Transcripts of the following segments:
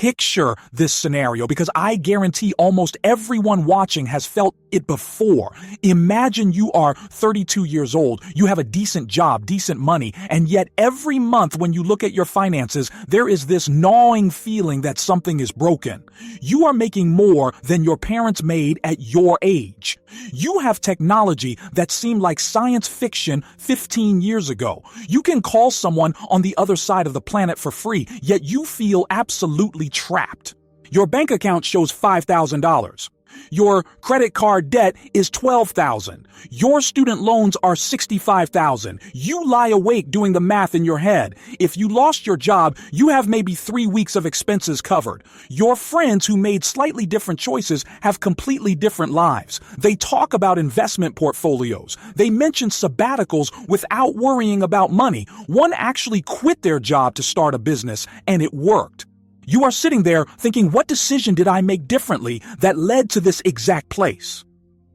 Picture this scenario because I guarantee almost everyone watching has felt it before. Imagine you are 32 years old, you have a decent job, decent money, and yet every month when you look at your finances, there is this gnawing feeling that something is broken. You are making more than your parents made at your age. You have technology that seemed like science fiction 15 years ago. You can call someone on the other side of the planet for free, yet you feel absolutely trapped. Your bank account shows $5,000. Your credit card debt is $12,000. Your student loans are $65,000. You lie awake doing the math in your head. If you lost your job, you have maybe 3 weeks of expenses covered. Your friends who made slightly different choices have completely different lives. They talk about investment portfolios. They mention sabbaticals without worrying about money. One actually quit their job to start a business, and it worked. You are sitting there thinking, what decision did I make differently that led to this exact place?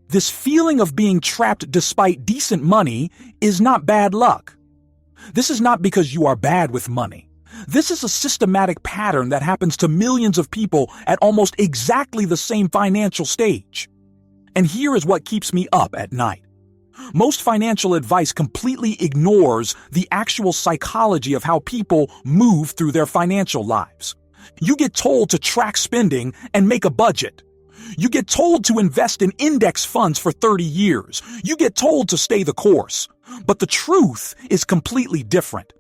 This feeling of being trapped despite decent money is not bad luck. This is not because you are bad with money. This is a systematic pattern that happens to millions of people at almost exactly the same financial stage. And here is what keeps me up at night. Most financial advice completely ignores the actual psychology of how people move through their financial lives. You get told to track spending and make a budget. You get told to invest in index funds for 30 years. You get told to stay the course. But the truth is completely different.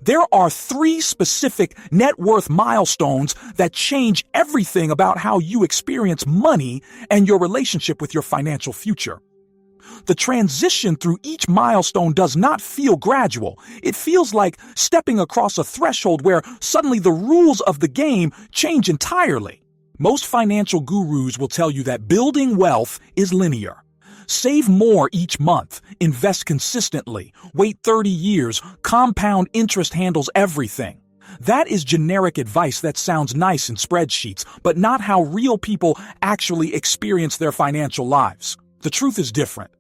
There are 3 specific net worth milestones that change everything about how you experience money and your relationship with your financial future. The transition through each milestone does not feel gradual. It feels like stepping across a threshold where suddenly the rules of the game change entirely. Most financial gurus will tell you that building wealth is linear. Save more each month, invest consistently, wait 30 years, compound interest handles everything. That is generic advice that sounds nice in spreadsheets, but not how real people actually experience their financial lives. The truth is different.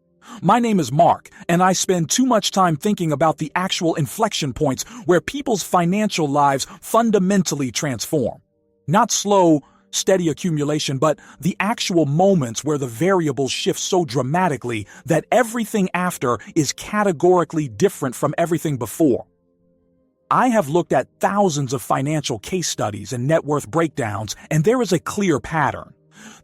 My name is Mark, and I spend too much time thinking about the actual inflection points where people's financial lives fundamentally transform. Not slow, steady accumulation, but the actual moments where the variables shift so dramatically that everything after is categorically different from everything before. I have looked at thousands of financial case studies and net worth breakdowns, and there is a clear pattern.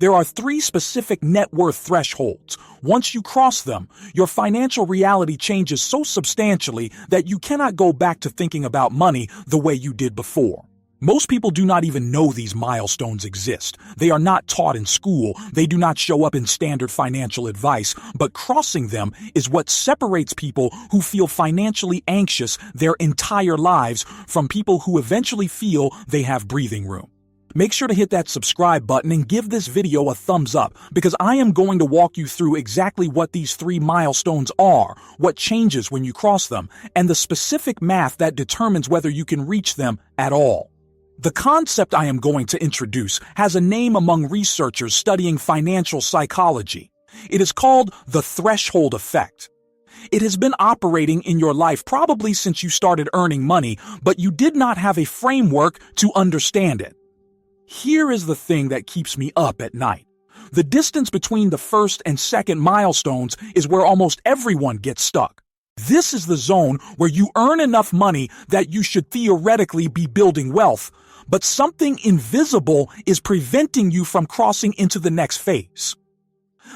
There are 3 specific net worth thresholds. Once you cross them, your financial reality changes so substantially that you cannot go back to thinking about money the way you did before. Most people do not even know these milestones exist. They are not taught in school. They do not show up in standard financial advice, but crossing them is what separates people who feel financially anxious their entire lives from people who eventually feel they have breathing room. Make sure to hit that subscribe button and give this video a thumbs up because I am going to walk you through exactly what these 3 milestones are, what changes when you cross them, and the specific math that determines whether you can reach them at all. The concept I am going to introduce has a name among researchers studying financial psychology. It is called the threshold effect. It has been operating in your life probably since you started earning money, but you did not have a framework to understand it. Here is the thing that keeps me up at night. The distance between the first and second milestones is where almost everyone gets stuck. This is the zone where you earn enough money that you should theoretically be building wealth, but something invisible is preventing you from crossing into the next phase.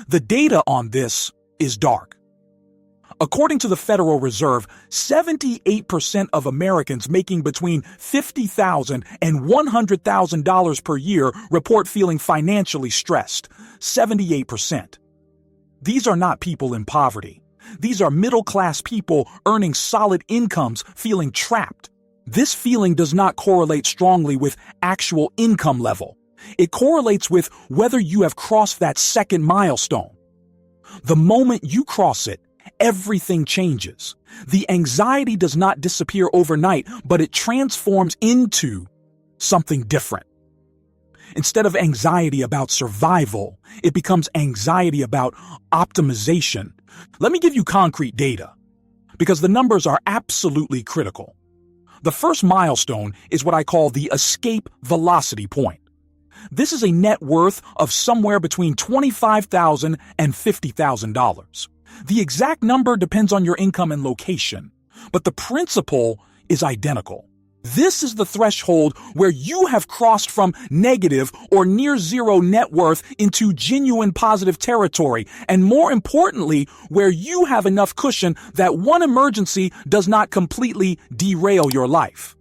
The data on this is dark. According to the Federal Reserve, 78% of Americans making between $50,000 and $100,000 per year report feeling financially stressed. 78%. These are not people in poverty. These are middle-class people earning solid incomes feeling trapped. This feeling does not correlate strongly with actual income level. It correlates with whether you have crossed that second milestone. The moment you cross it, everything changes. The anxiety does not disappear overnight, but it transforms into something different. Instead of anxiety about survival, it becomes anxiety about optimization. Let me give you concrete data, because the numbers are absolutely critical. The first milestone is what I call the escape velocity point. This is a net worth of somewhere between $25,000 and $50,000. The exact number depends on your income and location, but the principle is identical. This is the threshold where you have crossed from negative or near zero net worth into genuine positive territory, and more importantly, where you have enough cushion that one emergency does not completely derail your life.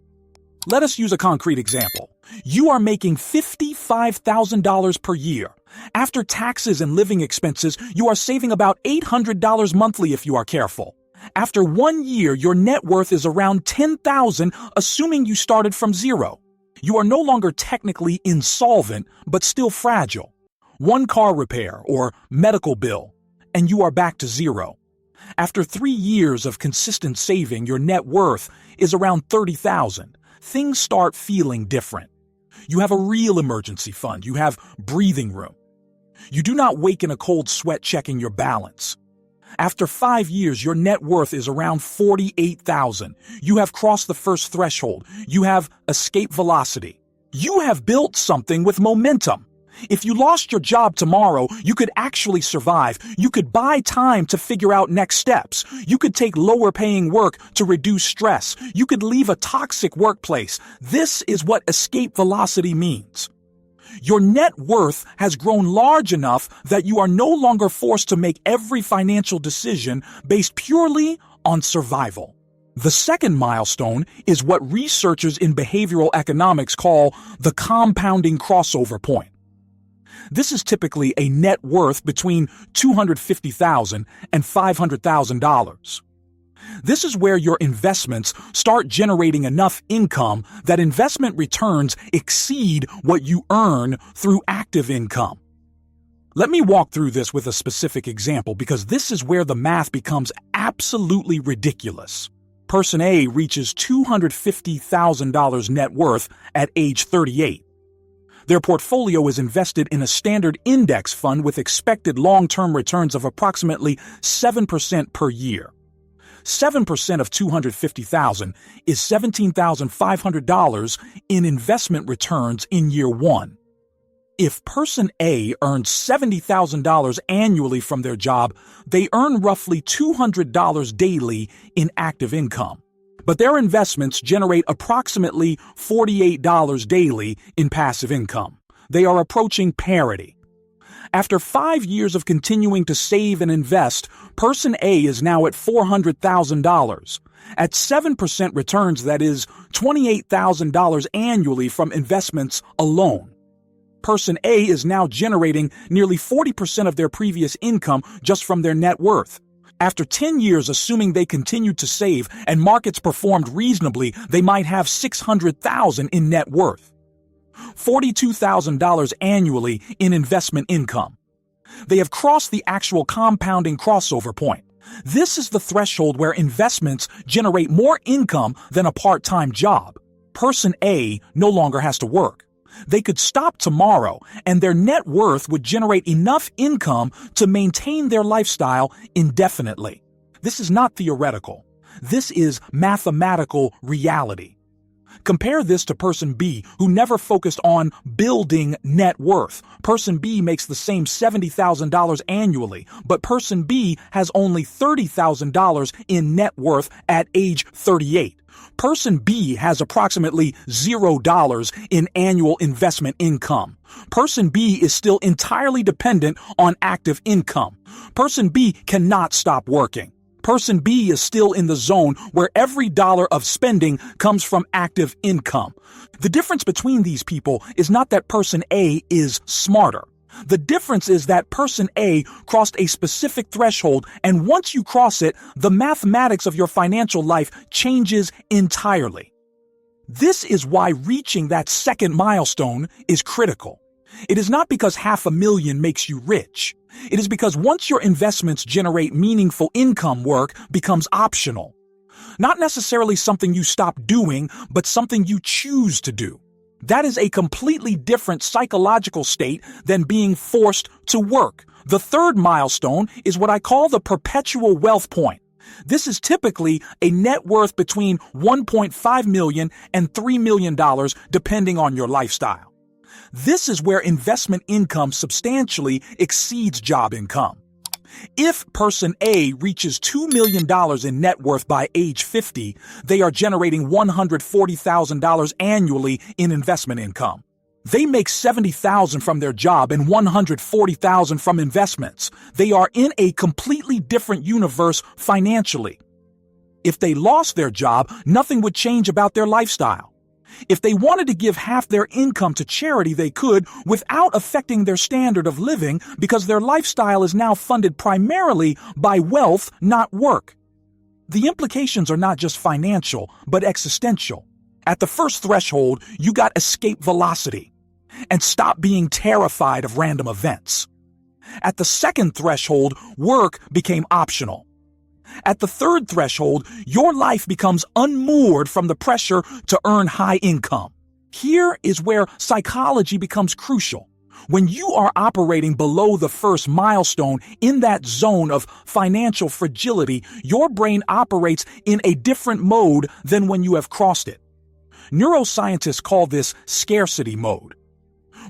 Let us use a concrete example. You are making $55,000 per year. After taxes and living expenses, you are saving about $800 monthly if you are careful. After 1 year, your net worth is around $10,000, assuming you started from zero. You are no longer technically insolvent, but still fragile. One car repair or medical bill, and you are back to zero. After 3 years of consistent saving, your net worth is around $30,000. Things start feeling different. You have a real emergency fund. You have breathing room. You do not wake in a cold sweat checking your balance. After 5 years, your net worth is around $48,000. You have crossed the first threshold. You have escape velocity. You have built something with momentum. If you lost your job tomorrow, you could actually survive. You could buy time to figure out next steps. You could take lower paying work to reduce stress. You could leave a toxic workplace. This is what escape velocity means. Your net worth has grown large enough that you are no longer forced to make every financial decision based purely on survival. The second milestone is what researchers in behavioral economics call the compounding crossover point. This is typically a net worth between $250,000 and $500,000. This is where your investments start generating enough income that investment returns exceed what you earn through active income. Let me walk through this with a specific example because this is where the math becomes absolutely ridiculous. Person A reaches $250,000 net worth at age 38. Their portfolio is invested in a standard index fund with expected long-term returns of approximately 7% per year. 7% of $250,000 is $17,500 in investment returns in year one. If person A earns $70,000 annually from their job, they earn roughly $200 daily in active income. But their investments generate approximately $48 daily in passive income. They are approaching parity. After 5 years of continuing to save and invest, person A is now at $400,000. At 7% returns, that is $28,000 annually from investments alone. Person A is now generating nearly 40% of their previous income just from their net worth. After 10 years, assuming they continued to save and markets performed reasonably, they might have $600,000 in net worth. $42,000 annually in investment income. They have crossed the actual compounding crossover point. This is the threshold where investments generate more income than a part-time job. Person A no longer has to work. They could stop tomorrow, and their net worth would generate enough income to maintain their lifestyle indefinitely. This is not theoretical. This is mathematical reality. Compare this to person B, who never focused on building net worth. Person B makes the same $70,000 annually, but person B has only $30,000 in net worth at age 38. Person B has approximately $0 in annual investment income. Person B is still entirely dependent on active income. Person B cannot stop working. Person B is still in the zone where every dollar of spending comes from active income. The difference between these people is not that person A is smarter. The difference is that person A crossed a specific threshold, and once you cross it, the mathematics of your financial life changes entirely. This is why reaching that second milestone is critical. It is not because $500,000 makes you rich. It is because once your investments generate meaningful income, work becomes optional. Not necessarily something you stop doing, but something you choose to do. That is a completely different psychological state than being forced to work. The third milestone is what I call the perpetual wealth point. This is typically a net worth between $1.5 million and $3 million depending on your lifestyle. This is where investment income substantially exceeds job income. If person A reaches $2 million in net worth by age 50, they are generating $140,000 annually in investment income. They make $70,000 from their job and $140,000 from investments. They are in a completely different universe financially. If they lost their job, nothing would change about their lifestyle. If they wanted to give half their income to charity, they could without affecting their standard of living because their lifestyle is now funded primarily by wealth, not work. The implications are not just financial, but existential. At the first threshold, you got escape velocity and stop being terrified of random events. At the second threshold, work became optional. At the third threshold, your life becomes unmoored from the pressure to earn high income. Here is where psychology becomes crucial. When you are operating below the first milestone in that zone of financial fragility, your brain operates in a different mode than when you have crossed it. Neuroscientists call this scarcity mode.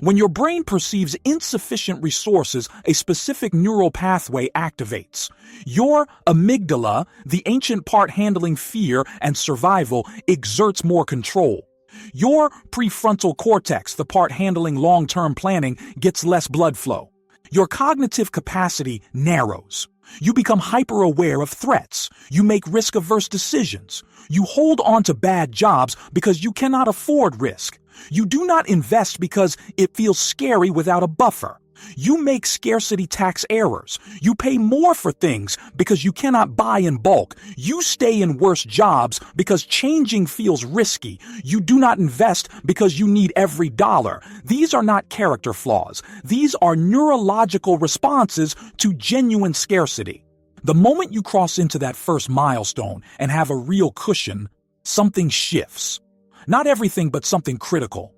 When your brain perceives insufficient resources, a specific neural pathway activates. Your amygdala, the ancient part handling fear and survival, exerts more control. Your prefrontal cortex, the part handling long-term planning, gets less blood flow. Your cognitive capacity narrows. You become hyper-aware of threats. You make risk-averse decisions. You hold on to bad jobs because you cannot afford risk. You do not invest because it feels scary without a buffer. You make scarcity tax errors. You pay more for things because you cannot buy in bulk. You stay in worse jobs because changing feels risky. You do not invest because you need every dollar. These are not character flaws. These are neurological responses to genuine scarcity. The moment you cross into that first milestone and have a real cushion, something shifts. Not everything, but something critical.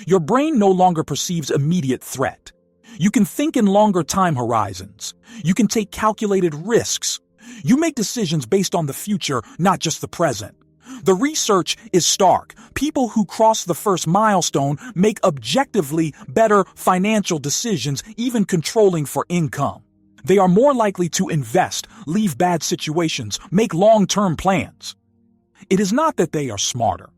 Your brain no longer perceives immediate threat. You can think in longer time horizons. You can take calculated risks. You make decisions based on the future, not just the present. The research is stark. People who cross the first milestone make objectively better financial decisions, even controlling for income. They are more likely to invest, leave bad situations, make long-term plans. It is not that they are smarter.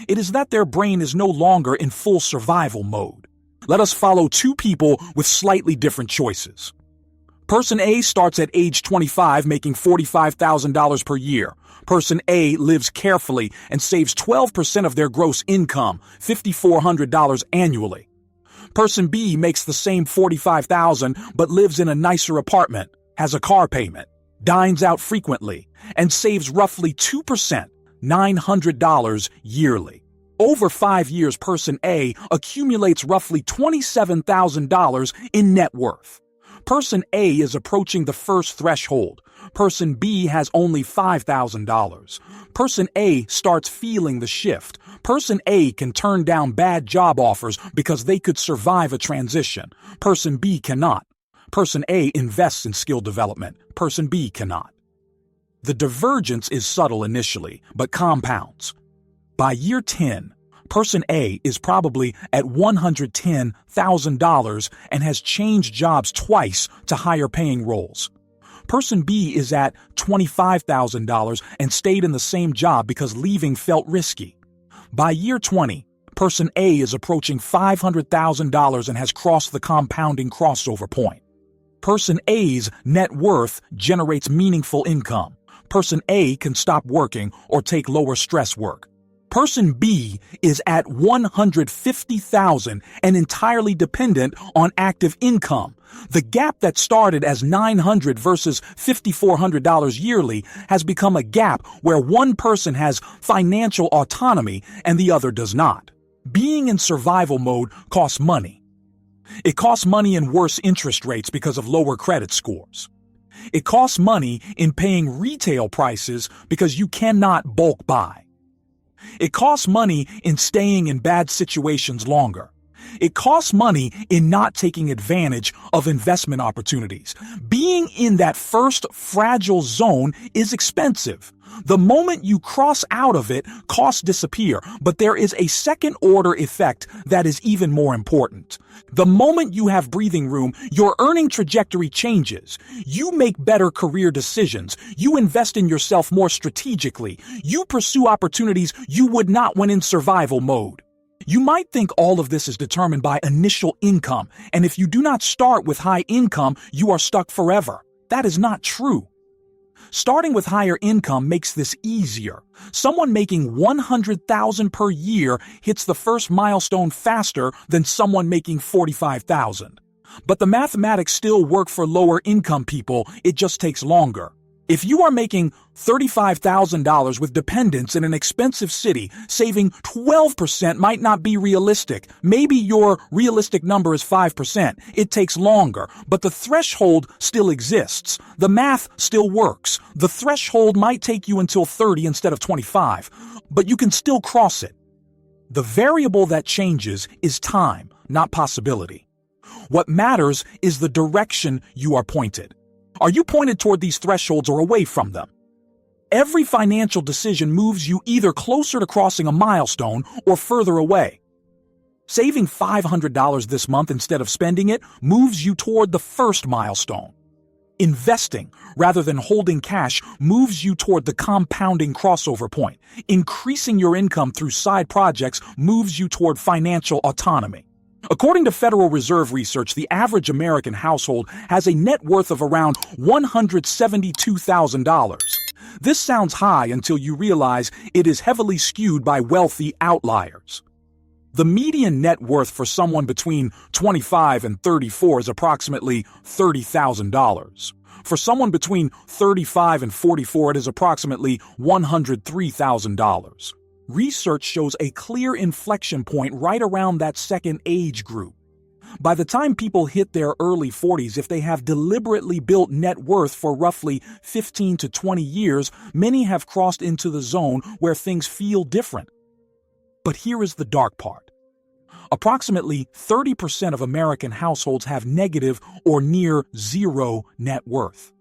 It is that their brain is no longer in full survival mode. Let us follow two people with slightly different choices. Person A starts at age 25 making $45,000 per year. Person A lives carefully and saves 12% of their gross income, $5,400 annually. Person B makes the same $45,000 but lives in a nicer apartment, has a car payment, dines out frequently, and saves roughly 2%. $900 yearly. Over 5 years, person A accumulates roughly $27,000 in net worth. Person A is approaching the first threshold. Person B has only $5,000. Person A starts feeling the shift. Person A can turn down bad job offers because they could survive a transition. Person B cannot. Person A invests in skill development. Person B cannot. The divergence is subtle initially, but compounds. By year 10, person A is probably at $110,000 and has changed jobs twice to higher paying roles. Person B is at $25,000 and stayed in the same job because leaving felt risky. By year 20, person A is approaching $500,000 and has crossed the compounding crossover point. Person A's net worth generates meaningful income. Person A can stop working or take lower stress work. Person B is at $150,000 and entirely dependent on active income. The gap that started as $900 versus $5,400 yearly has become a gap where one person has financial autonomy and the other does not. Being in survival mode costs money. It costs money in worse interest rates because of lower credit scores. It costs money in paying retail prices because you cannot bulk buy. It costs money in staying in bad situations longer. It costs money in not taking advantage of investment opportunities. Being in that first fragile zone is expensive. The moment you cross out of it, costs disappear, but there is a second-order effect that is even more important. The moment you have breathing room, your earning trajectory changes. You make better career decisions. You invest in yourself more strategically. You pursue opportunities you would not when in survival mode. You might think all of this is determined by initial income, and if you do not start with high income, you are stuck forever. That is not true. Starting with higher income makes this easier. Someone making $100,000 per year hits the first milestone faster than someone making $45,000. But the mathematics still work for lower income people, it just takes longer. If you are making $35,000 with dependents in an expensive city, saving 12% might not be realistic. Maybe your realistic number is 5%. It takes longer, but the threshold still exists. The math still works. The threshold might take you until 30 instead of 25, but you can still cross it. The variable that changes is time, not possibility. What matters is the direction you are pointed. Are you pointed toward these thresholds or away from them? Every financial decision moves you either closer to crossing a milestone or further away. Saving $500 this month instead of spending it moves you toward the first milestone. Investing, rather than holding cash, moves you toward the compounding crossover point. Increasing your income through side projects moves you toward financial autonomy. According to Federal Reserve research, the average American household has a net worth of around $172,000. This sounds high until you realize it is heavily skewed by wealthy outliers. The median net worth for someone between 25 and 34 is approximately $30,000. For someone between 35 and 44, it is approximately $103,000. Research shows a clear inflection point right around that second age group. By the time people hit their early 40s, if they have deliberately built net worth for roughly 15 to 20 years, many have crossed into the zone where things feel different. But here is the dark part. Approximately 30% of American households have negative or near zero net worth.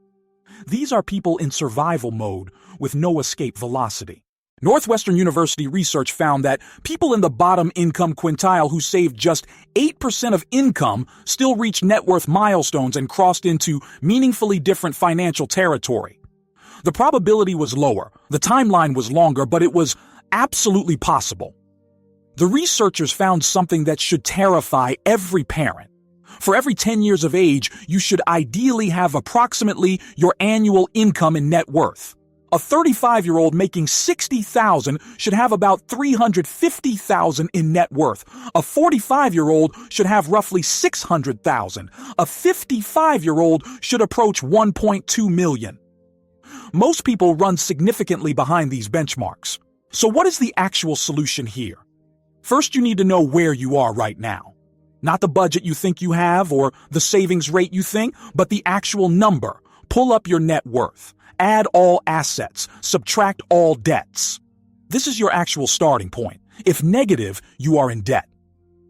These are people in survival mode with no escape velocity. Northwestern University research found that people in the bottom income quintile who saved just 8% of income still reached net worth milestones and crossed into meaningfully different financial territory. The probability was lower, the timeline was longer, but it was absolutely possible. The researchers found something that should terrify every parent. For every 10 years of age, you should ideally have approximately your annual income in net worth. A 35-year-old making $60,000 should have about $350,000 in net worth. A 45-year-old should have roughly $600,000. A 55-year-old should approach $1.2 million. Most people run significantly behind these benchmarks. So what is the actual solution here? First, you need to know where you are right now. Not the budget you think you have or the savings rate you think, but the actual number. Pull up your net worth. Add all assets, subtract all debts. This is your actual starting point. If negative, you are in debt.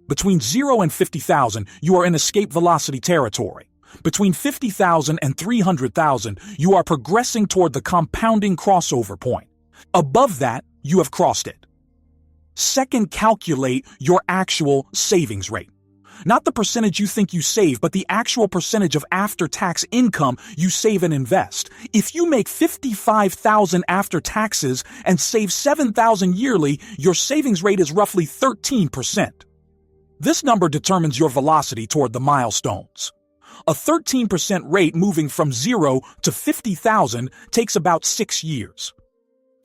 Between 0 and 50,000, you are in escape velocity territory. Between 50,000 and 300,000, you are progressing toward the compounding crossover point. Above that, you have crossed it. Second, calculate your actual savings rate. Not the percentage you think you save, but the actual percentage of after-tax income you save and invest. If you make $55,000 after taxes and save $7,000 yearly, your savings rate is roughly 13%. This number determines your velocity toward the milestones. A 13% rate moving from 0 to 50,000 takes about 6 years.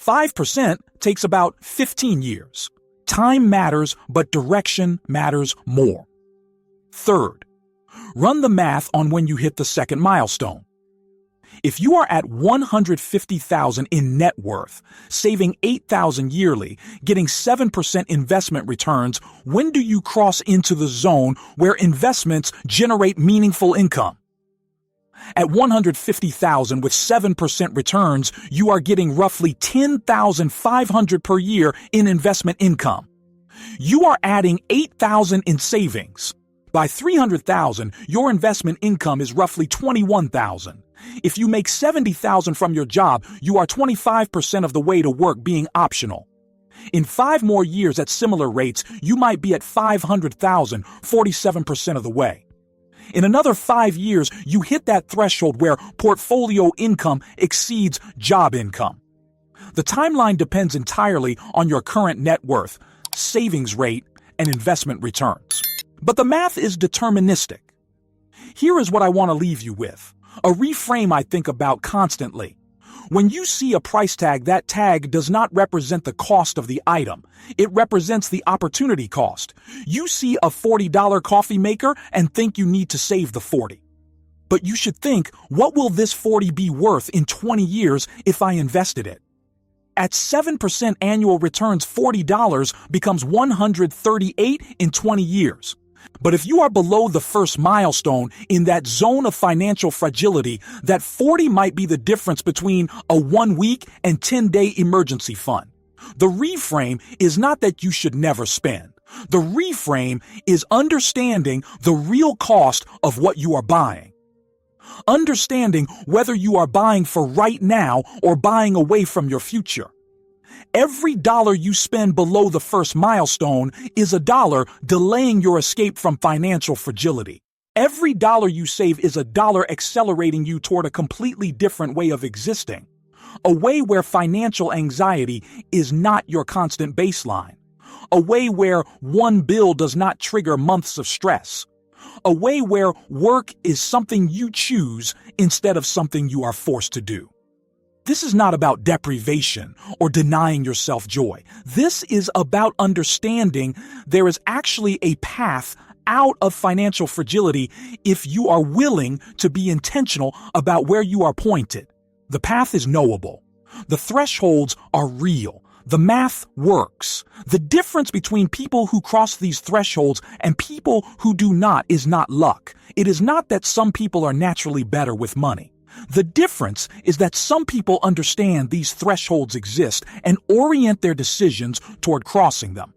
5% takes about 15 years. Time matters, but direction matters more. Third, run the math on when you hit the second milestone. If you are at $150,000 in net worth, saving $8,000 yearly, getting 7% investment returns, when do you cross into the zone where investments generate meaningful income? At $150,000 with 7% returns, you are getting roughly $10,500 per year in investment income. You are adding $8,000 in savings. By $300,000, your investment income is roughly $21,000. If you make $70,000 from your job, you are 25% of the way to work being optional. In 5 more years at similar rates, you might be at $500,000, 47% of the way. In another 5 years, you hit that threshold where portfolio income exceeds job income. The timeline depends entirely on your current net worth, savings rate, and investment returns. But the math is deterministic. Here is what I want to leave you with, a reframe I think about constantly. When you see a price tag, that tag does not represent the cost of the item. It represents the opportunity cost. You see a $40 coffee maker and think you need to save the $40. But you should think, what will this $40 be worth in 20 years if I invested it? At 7% annual returns, $40 becomes $138 in 20 years. But if you are below the first milestone in that zone of financial fragility, that 40 might be the difference between a 1-week and 10-day emergency fund. The reframe is not that you should never spend. The reframe is understanding the real cost of what you are buying. Understanding whether you are buying for right now or buying away from your future. Every dollar you spend below the first milestone is a dollar delaying your escape from financial fragility. Every dollar you save is a dollar accelerating you toward a completely different way of existing. A way where financial anxiety is not your constant baseline. A way where one bill does not trigger months of stress. A way where work is something you choose instead of something you are forced to do. This is not about deprivation or denying yourself joy. This is about understanding there is actually a path out of financial fragility if you are willing to be intentional about where you are pointed. The path is knowable. The thresholds are real. The math works. The difference between people who cross these thresholds and people who do not is not luck. It is not that some people are naturally better with money. The difference is that some people understand these thresholds exist and orient their decisions toward crossing them.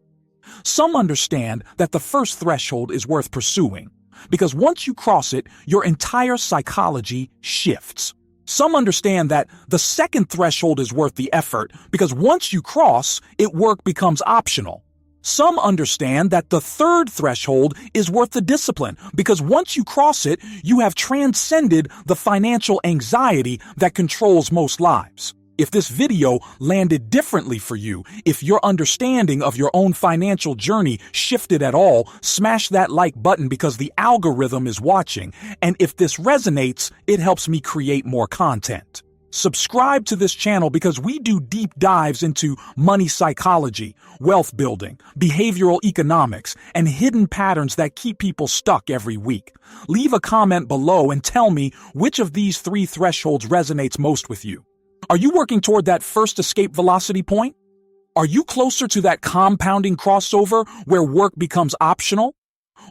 Some understand that the first threshold is worth pursuing, because once you cross it, your entire psychology shifts. Some understand that the second threshold is worth the effort, because once you cross, work becomes optional. Some understand that the third threshold is worth the discipline, because once you cross it, you have transcended the financial anxiety that controls most lives. If this video landed differently for you, if your understanding of your own financial journey shifted at all, smash that like button because the algorithm is watching. And if this resonates, it helps me create more content. Subscribe to this channel because we do deep dives into money psychology, wealth building, behavioral economics, and hidden patterns that keep people stuck every week. Leave a comment below and tell me which of these 3 thresholds resonates most with you. Are you working toward that first escape velocity point? Are you closer to that compounding crossover where work becomes optional?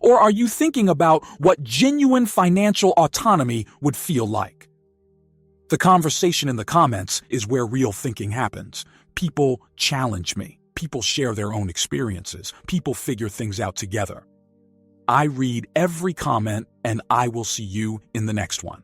Or are you thinking about what genuine financial autonomy would feel like? The conversation in the comments is where real thinking happens. People challenge me. People share their own experiences. People figure things out together. I read every comment, and I will see you in the next one.